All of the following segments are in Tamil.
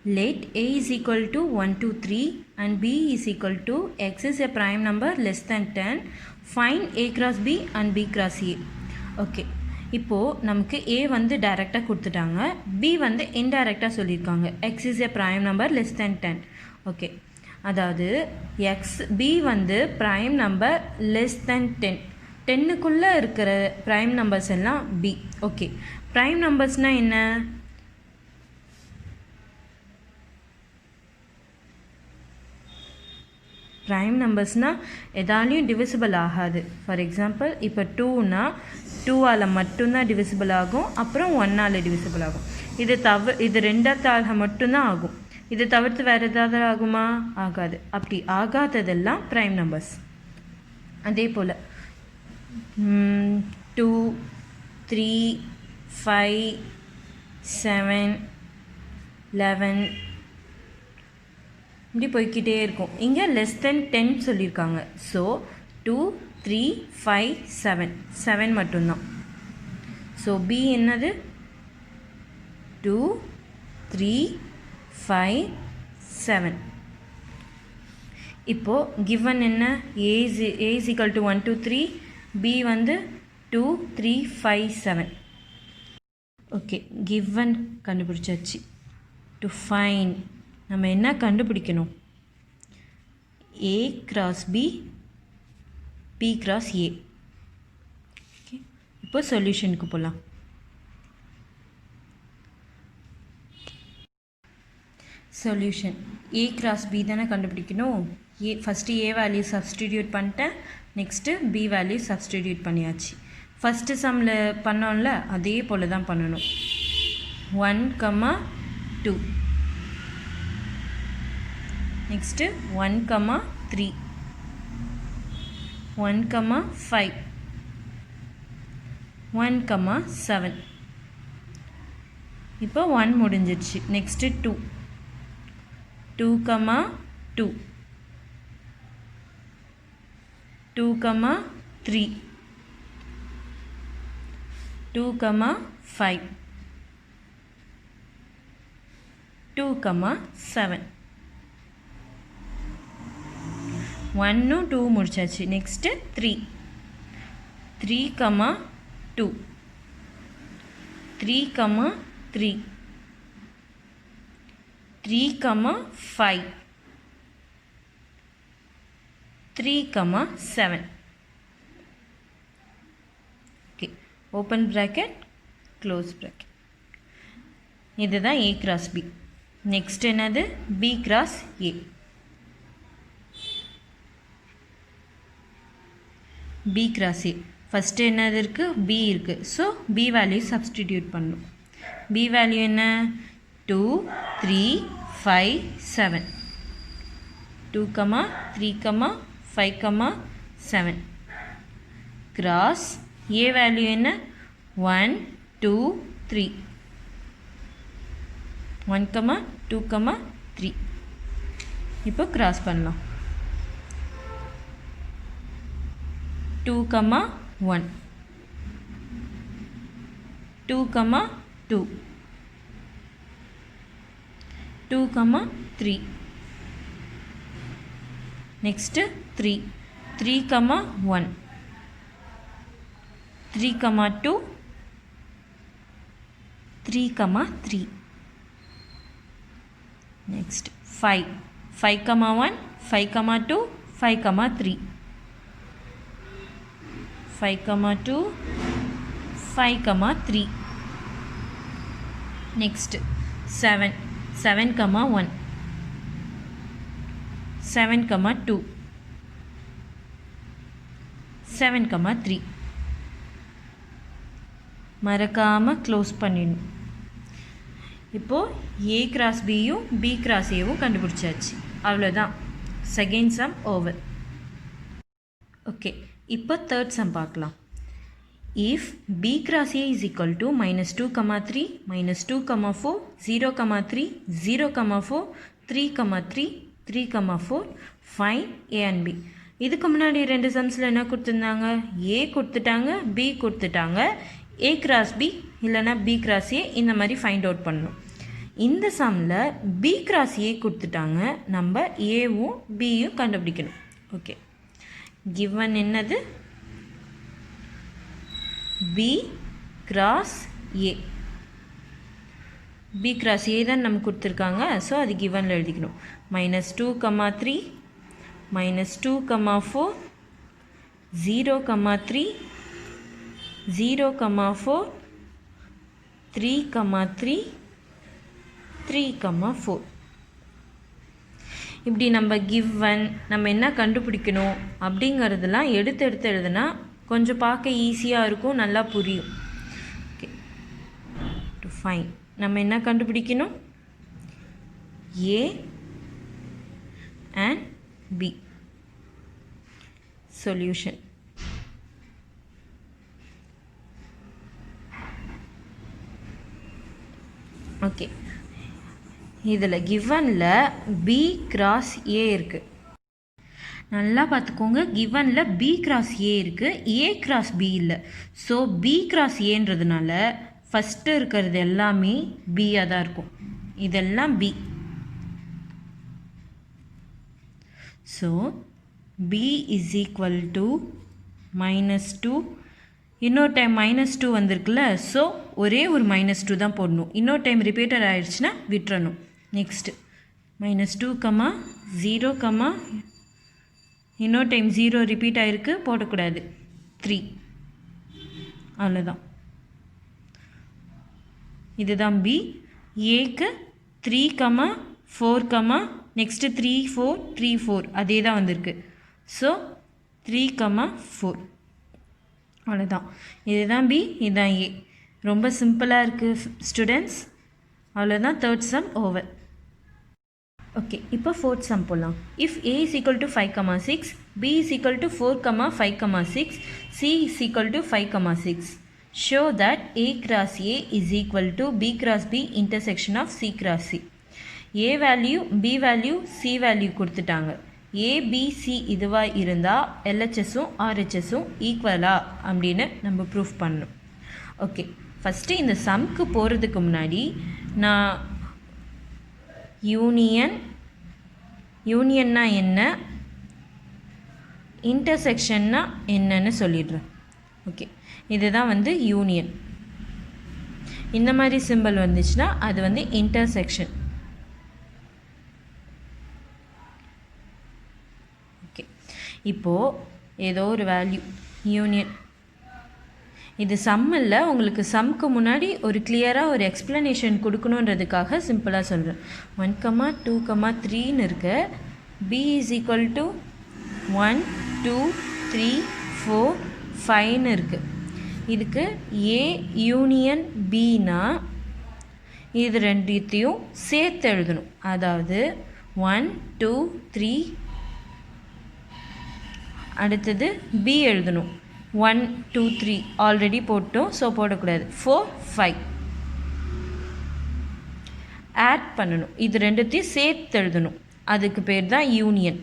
let a is equal to 1 to 3 and b is equal to x is a prime number less than 10. Find a cross b and b cross a. Okay, இப்போது நமக்கு a வந்து டைரெக்டாக கொடுத்துட்டாங்க, b வந்து இன்டைரக்டாக சொல்லியிருக்காங்க. x is a prime number less than 10. Okay, அதாவது b வந்து prime number less than 10. 10க்குள்ளே இருக்கிற ப்ரைம் நம்பர்ஸ் எல்லாம் b. ஓகே, ப்ரைம் நம்பர்ஸ்னால் என்ன? ப்ரைம் நம்பர்ஸ்னால் எதாலையும் டிவிசிபிள் ஆகாது. ஃபார் எக்ஸாம்பிள் இப்போ 2னா 2ஆல் மட்டும்தான் டிவிசிபிள் ஆகும், அப்புறம் 1ஆல் டிவிசிபிள் ஆகும். இது ரெண்டாத்தால் மட்டும்தான் ஆகும். இது தவிர்த்து வேறு ஏதாவது ஆகுமா? ஆகாது. அப்படி ஆகாததெல்லாம் ப்ரைம் நம்பர்ஸ். அதே போல் 2, 3, 5, 7, 11 இப்படி போய்கிட்டே இருக்கும். இங்கே லெஸ் தென் 10 சொல்லியிருக்காங்க. ஸோ 2, 3, 5, 7 மட்டும்தான். ஸோ பி என்னது? 2, 3, 5, 7. இப்போது கிவன் என்ன? a is equal to 1 to 3, b வந்து 2, 3, 5, 7. ஓகே, கிவன் கண்டுபிடிச்சாச்சு. டு ஃபைண்ட் நம்ம என்ன கண்டுபிடிக்கணும்? a cross b, b cross a. Okay, இப்போ சொல்யூஷனுக்கு போகலாம். சொல்யூஷன் a கிராஸ் b தானே கண்டுபிடிக்கணும். ஃபஸ்ட்டு a வேல்யூ சப்ஸ்டிடியூட் பண்ணிட்டேன், நெக்ஸ்ட்டு b வேல்யூ சப்ஸ்டிடியூட் பண்ணியாச்சு. ஃபஸ்ட்டு சம்மில் பண்ணோம்ல அதே போல் தான் பண்ணணும். 1, 2, நெக்ஸ்ட்டு 1, 3, 1, 5, 1, 7. இப்போ 1 முடிஞ்சிடுச்சு. நெக்ஸ்ட்டு 2, 2, 2, 2, 3, 2, 5, 2, 7. 1, 2 முடிச்சாச்சு. Next 3, 3, 2, 3, 3, 3, 5, 3, 7. Okay, open bracket, close bracket. இதுதான் a கிராஸ் b. நெக்ஸ்ட் என்னது? b cross a. b cross a first என்னது இருக்குது? b இருக்குது. ஸோ b வேல்யூ சப்ஸ்டிடியூட் பண்ணணும். b வேல்யூ என்ன? 2, 3, 5, 7. 2, 3, 5, 7. கிராஸ் a வேல்யூ என்ன? 1, 2, 3. 1, 2, 3. இப்போ கிராஸ் பண்ணலாம். 2, 1, 2, 2, 2, 3. Next 3, 3, 1, 3, 2, 3, 3. Next 5, 5, 1, 5, 2, 5, 3. 5, 2, 5, 3. Next 7, 7, 1, 7, 2, 7, 3. மறக்காம க்ளோஸ் பண்ணிடணும். இப்போது a கிராஸ் பியும் b கிராஸ் ஏவும் கண்டுபிடிச்சாச்சு. அவ்வளோதான். Second sum over. ஓகே, இப்போ தேர்ட் சம் பார்க்கலாம். If b cross a is equal to -2, 3, -2, 4, 0, 3, 0, 4, 3, 3, 3, 4, fine a and b. இதுக்கு முன்னாடி ரெண்டு சம்ஸில் என்ன கொடுத்துருந்தாங்க? a கொடுத்துட்டாங்க, b கொடுத்துட்டாங்க. a கிராஸ் b இல்லைனா b கிராஸ் a இந்த மாதிரி ஃபைண்ட் அவுட் பண்ணணும். இந்த சம்மில் பி கிராஸ் ஏ கொடுத்துட்டாங்க, நம்ம ஏவும் பியும் கண்டுபிடிக்கணும். ஓகே, கிவன் என்னது? B cross A. B cross A தான் நமக்கு கொடுத்துருக்காங்க. ஸோ அது கிவனில் எழுதிக்கணும். -2, 3, -2, 4, 0, 3, 0, 4, 3, 3, 3, 4. இப்படி நம்ம கிவன் நம்ம என்ன கண்டுபிடிக்கணும் அப்படிங்கிறதெல்லாம் எடுத்து எழுதுனா கொஞ்சம் பார்க்க ஈஸியாக இருக்கும், நல்லா புரியும். ஓகே, டு ஃபைன் நம்ம என்ன கண்டுபிடிக்கணும்? A and B. Solution. Okay, இதில் கிவனில் பி கிராஸ் ஏ இருக்குது. நல்லா பார்த்துக்கோங்க, கிவனில் பி கிராஸ் ஏ இருக்குது, ஏ கிராஸ் பி இல்லை. ஸோ பி கிராஸ் ஏன்றதுனால ஃபஸ்ட்டு இருக்கிறது எல்லாமே பியாக தான் இருக்கும். இதெல்லாம் B. So B is equal to -2. இன்னொரு டைம் -2 வந்திருக்குல்ல, ஸோ ஒரே ஒரு -2 தான் போடணும். இன்னொரு டைம் ரிப்பீட்டர் ஆயிடுச்சுன்னா விட்டுறணும். நெக்ஸ்ட்டு -2, 0, இன்னொரு டைம் 0 ரிப்பீட் ஆகிருக்கு, போடக்கூடாது. 3. அவ்வளோதான். இதுதான் பி. ஏக்கு 3, 4, நெக்ஸ்ட்டு 3, 4, 3, 4 அதே தான் வந்திருக்கு. ஸோ 3, 4 அவ்வளோதான். இதுதான் பி, இதுதான் ஏ. ரொம்ப சிம்பிளாக இருக்குது ஸ்டூடெண்ட்ஸ். அவ்வளோதான், தேர்ட் சம் ஓவர். ஓகே, இப்போ ஃபோர்த் சம் போடலாம். If A is equal to 5, 6, B is equal to 4, 5, 6, C is equal to 5, 6. Show that A cross A is equal to B cross B intersection of C cross C. A value, B value, C value கொடுத்துட்டாங்க. ஏபிசி இதுவாக இருந்தால் எல்ஹெச்எஸும் ஆர்ஹெச்எஸும் ஈக்குவலா அப்படின்னு நம்ம ப்ரூஃப் பண்ணணும். ஓகே, ஃபஸ்ட்டு இந்த சம்க்கு போகிறதுக்கு முன்னாடி நான் யூனியன்னா என்ன, இன்டர்செக்ஷன்னா என்னன்னு சொல்லிடுறேன். ஓகே, இதுதான் வந்து யூனியன். இந்த மாதிரி சிம்பிள் வந்துச்சுன்னா அது வந்து இன்டர்செக்ஷன். ஓகே, இப்போது ஏதோ ஒரு வேல்யூ யூனியன். இது சம் இல்லை, உங்களுக்கு சம்க்கு முன்னாடி ஒரு கிளியராக ஒரு எக்ஸ்ப்ளனேஷன் கொடுக்கணுன்றதுக்காக சிம்பிளாக சொல்கிறேன். 1, 2, 3ன்னு இருக்கு. பி இஸ் ஈக்குவல் டு 1, 2, 3, 4, 5ன்னு இருக்குது. இதுக்கு ஏ யூனியன் பின்னா இது ரெண்டுத்தையும் சேர்த்து எழுதணும். அதாவது 1, 2, 3, அடுத்தது பி எழுதணும். 1, 2, 3 ஆல்ரெடி போட்டோம், ஸோ போடக்கூடாது. 4, 5 ஆட் பண்ணணும். இது ரெண்டுத்தையும் சேர்த்து எழுதணும். அதுக்கு பேர் தான் யூனியன்.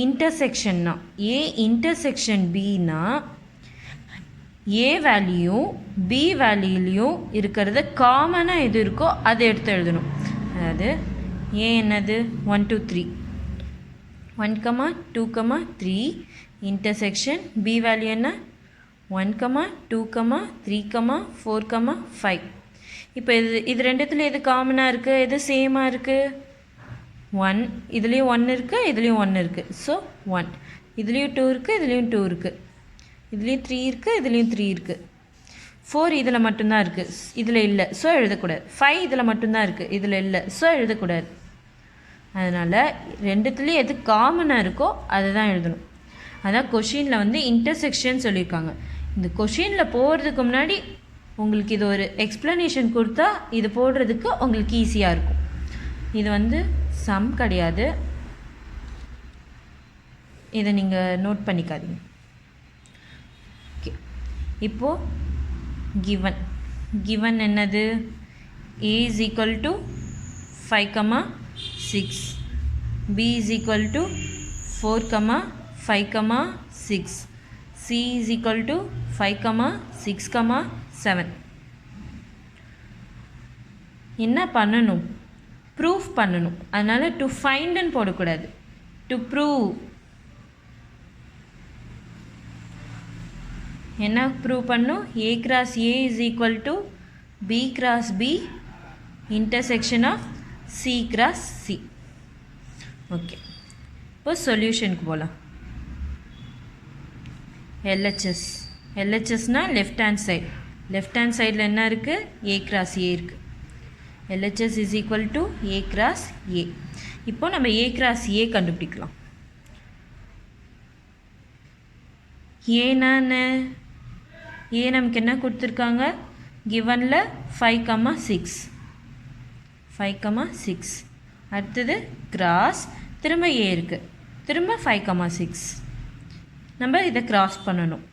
இன்டர்செக்ஷன்னா ஏ இன்டர்செக்ஷன் பின்னா ஏ வேல்யூயும் பி வேல்யூலையும் இருக்கிறத காமனாக எது இருக்கோ அதை எடுத்து எழுதணும். அதாவது ஏ என்னது 1, 2, 3, 1, 2, 3 இன்டர்செக்ஷன் பி வேல்யூ என்ன 1, 2, 3, 4, 5. இப்போ இது ரெண்டுத்தில் எது காமனாக இருக்குது, எது சேமாக இருக்குது? 1. இதுலேயும் 1 இருக்குது, இதுலேயும் 1 இருக்குது. ஸோ 1. இதுலேயும் 2 இருக்குது, இதுலேயும் 2 இருக்குது. இதுலேயும் 3 இருக்குது, இதுலேயும் 3 இருக்குது. 4 இதில் மட்டும்தான் இருக்குது, இதில் இல்லை, ஸோ எழுதக்கூடாது. 5 இதில் மட்டும்தான் இருக்குது, இதில் இல்லை, ஸோ எழுதக்கூடாது. அதனால் ரெண்டுத்துலேயும் எது காமனாக இருக்கோ அதை தான் எழுதணும். அதான் கொஷினில் வந்து இன்டர்செக்ஷன் சொல்லியிருக்காங்க. இந்த கொஷினில் போகிறதுக்கு முன்னாடி உங்களுக்கு இது ஒரு எக்ஸ்ப்ளனேஷன் கொடுத்தா இது போடுறதுக்கு உங்களுக்கு ஈஸியாக இருக்கும். இது வந்து சம் கிடையாது, இதை நீங்கள் நோட் பண்ணிக்காதீங்க. ஓகே, இப்போது கிவன் என்னது? A is equal to 5, 6, B is equal to 4, 5, 6, C is equal to 5, 6, 7. என்ன பண்ணணும், ப்ரூஃப் பண்ணணும். அதனால் டு ஃபைண்டுன்னு போடக்கூடாது, டு ப்ரூவ். என்ன ப்ரூவ் பண்ணும், A cross A is equal to B cross B intersection of C cross C. Okay, இப்போ சொல்யூஷனுக்கு போகலாம். LHSனால் left hand side. Left hand சைடில் என்ன இருக்குது, A cross A இருக்குது. LHS is equal to A cross A. இப்போ நம்ம A cross A கண்டுபிடிக்கலாம். ஏன்னு ஏ நமக்கு என்ன கொடுத்துருக்காங்க, கிவனில் 5,6. 5,6. அடுத்தது கிராஸ், திரும்ப ஏ இருக்குது, திரும்ப 5,6. நம்ம இதை கிராஸ் பண்ணணும்.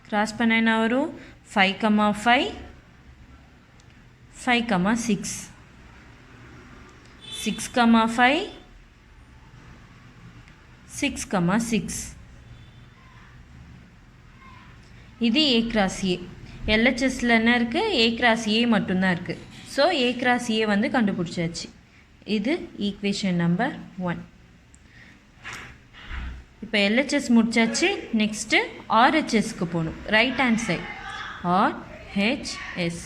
கிராஸ் பண்ண என்ன வரும், 5,5, 5,6. 6,5, 6,6. இது A cross A. LHSல என்ன இருக்குது, A cross A மட்டும்தான் இருக்குது. ஸோ A cross A வந்து கண்டுபிடிச்சாச்சு. இது ஈக்குவேஷன் நம்பர் 1. இப்போ LHS முடிச்சாச்சு. நெக்ஸ்ட்டு RHSக்கு போகணும். Right hand side RHS.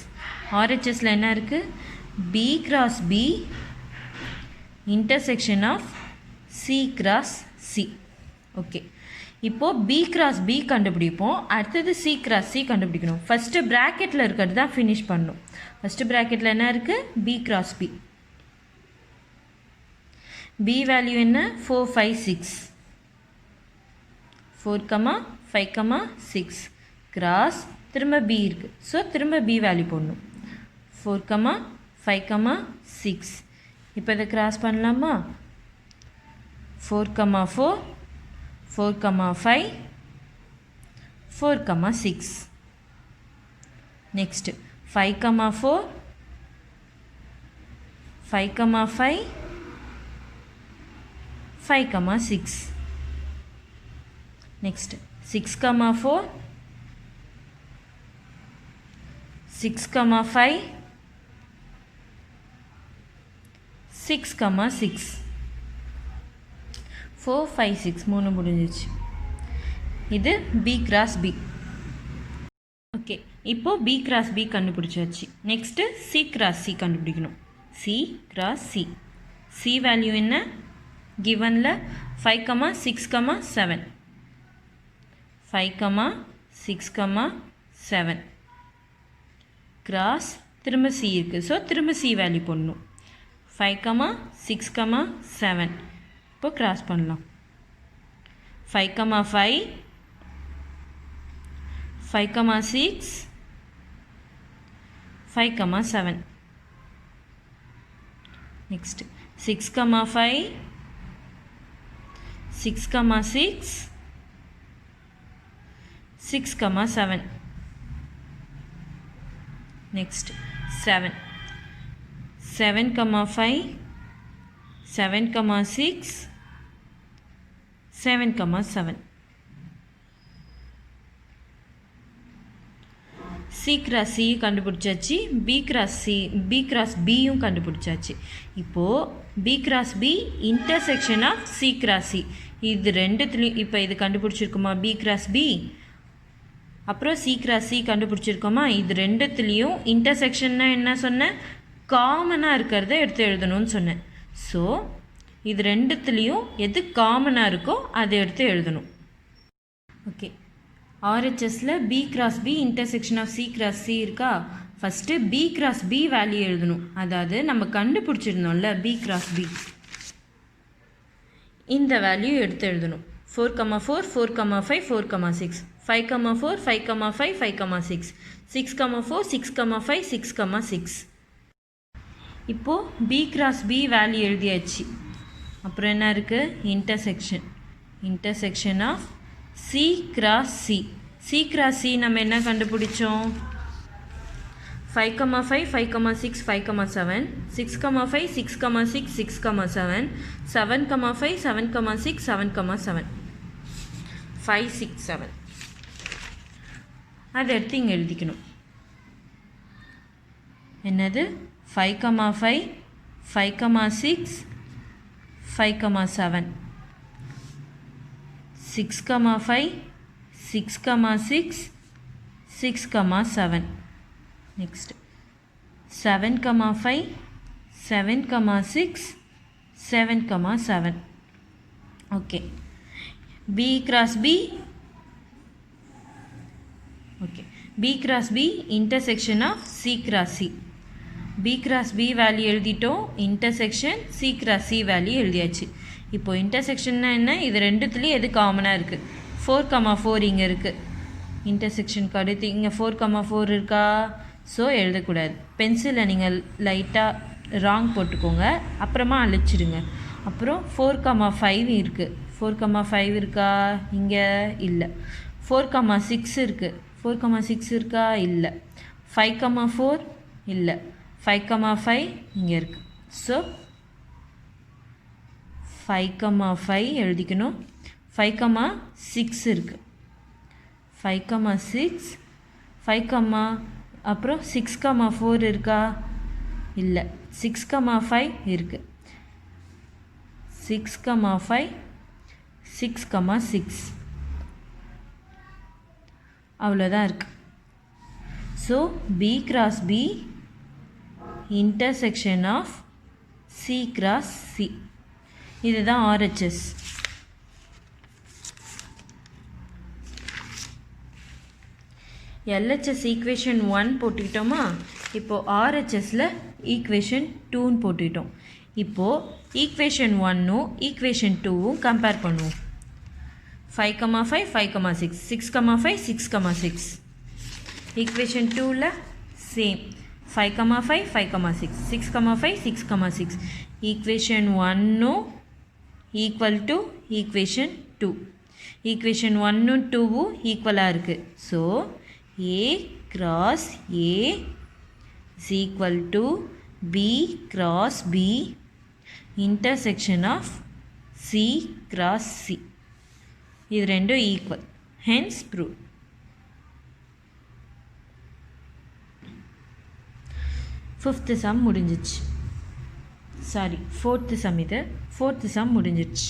RHSல என்ன இருக்குது, B cross B intersection of C cross C. Okay, இப்போது B cross B கண்டுபிடிப்போம். அடுத்தது C cross C கண்டுபிடிக்கணும். ஃபஸ்ட்டு ப்ராக்கெட்டில் இருக்கிறது தான் ஃபினிஷ் பண்ணணும். ஃபஸ்ட்டு ப்ராக்கெட்டில் என்ன இருக்குது, B cross B. B value என்ன, 4, 5, 6. 4,5,6 கிராஸ், திரும்ப B இருக்குது. ஸோ திரும்ப B வேல்யூ போடணும். 4,5,6. இப்போ இதை கிராஸ் பண்ணலாமா, 4,4, 4,5, 4,6. நெக்ஸ்ட்டு 5,4, 5,5, 5,6. நெக்ஸ்ட் 6,4, 6,5, 6,6. 4, 5, 6 மூணு முடிஞ்சிச்சு. இது B cross B. ஓகே, இப்போது B cross B கண்டுபிடிச்சாச்சு. நெக்ஸ்ட்டு C cross C கண்டுபிடிக்கணும். C cross C. C value என்ன, கிவனில் 5,6,7. 5,6,7 கிராஸ், திரும்ப C இருக்குது. ஸோ திரும்ப C வேல்யூ போடணும். 5,6,7. இப்போ கிராஸ் பண்ணலாம். 5,5, 5,6, 5,7. Next 6,5, 6,6, 6,7. Next 7, 7,5, 7,6, 7,7. C cross C கண்டுபிடிச்சாச்சு. B cross Bயும் கண்டுபிடிச்சாச்சு. இப்போது B cross B intersection of C cross C. இது ரெண்டுத்துலேயும் இப்போ இது கண்டுபிடிச்சிருக்குமா, B cross B. அப்புறம் C cross C கண்டுபிடிச்சிருக்கோமா. இது ரெண்டுத்துலேயும் இன்டர்செக்ஷன்னா என்ன சொன்னேன், காமனாக இருக்கிறத எடுத்து எழுதணும்னு சொன்னேன். ஸோ இது ரெண்டுத்துலேயும் எது காமனாக இருக்கோ அதை எடுத்து எழுதணும். ஓகே, RHSல B cross B intersection of C cross C இருக்கா. First B cross B value எழுதணும். அதாவது நம்ம கண்டுபிடிச்சிருந்தோம்ல B cross B, இந்த வேல்யூ எடுத்து எழுதணும். 4,4, 4,5, 4,6. 5,4, 5,5, 5,6. 6,4, 6,5, 6,6. இப்போது B cross B வேல்யூ எழுதியாச்சு. அப்புறம் என்ன இருக்குது, intersection of C cross C. C cross C நம்ம என்ன கண்டுபிடிச்சோம், 5,5, 5,6, 5,7. 6,5, 6,6, 6,7. 7,5, 7,6, 7,7. 5, 6, 7. அதை எடுத்து இங்கே எழுதிக்கணும். என்னது 5,5 5,6 5,7 6,5 6,6 6,7 next 7,5 7,6 7,7 okay B cross B okay B cross B intersection of C cross C B cross B value எழுதிட்டோம் intersection C cross C value எழுதியாச்சு இப்போ இன்டர்செக்ஷன்னா என்ன இது ரெண்டுத்துலேயும் எது காமனாக இருக்குது 4,4 இங்கே இருக்குது இன்டர்செக்ஷனுக்கு அடுத்து இங்கே 4,4 இருக்கா ஸோ எழுதக்கூடாது பென்சிலை நீங்கள் லைட்டாக ராங் போட்டுக்கோங்க அப்புறமா அழிச்சிடுங்க அப்புறம் 4,5 இருக்குது 4,5 இருக்கா இங்கே இல்லை 4,6 இருக்குது 4,6 இருக்கா இல்லை 5,4 இல்லை 5,5 இங்கே இருக்குது ஸோ 5,5 எழுதிக்கணும் 5,6 இருக்குது 5,6 5, அப்புறம் 6,4 இருக்கா இல்லை 6,5 இருக்குது 6,5 6,6 அவ்வளோதான் இருக்குது so B cross B intersection of C cross C இதுதான் RHS LHS ஈக்குவேஷன் 1 போட்டுக்கிட்டோமா இப்போது RHSல ஈக்குவேஷன் 2ன்னு போட்டுக்கிட்டோம் இப்போது ஈக்குவேஷன் 1ம் ஈக்குவேஷன் 2வும் கம்பேர் பண்ணுவோம் 5,5 5,6 6,5 6,6 ஈக்குவேஷன் 2ல சேம் 5,5 5,6 6,5 6,6 ஈக்குவேஷன் 1ம் ஈக்குவல் டு ஈக்குவேஷன் 2 ஈக்குவேஷன் 1ம் 2வும் ஈக்குவலாக இருக்குது so A cross A is equal to B cross B intersection of C cross C இது ரெண்டும் equal hence proof fifth some முடிஞ்சிச்சு சாரி ஃபோர்த்து சம் இது ஃபோர்த்து சம் முடிஞ்சிச்சு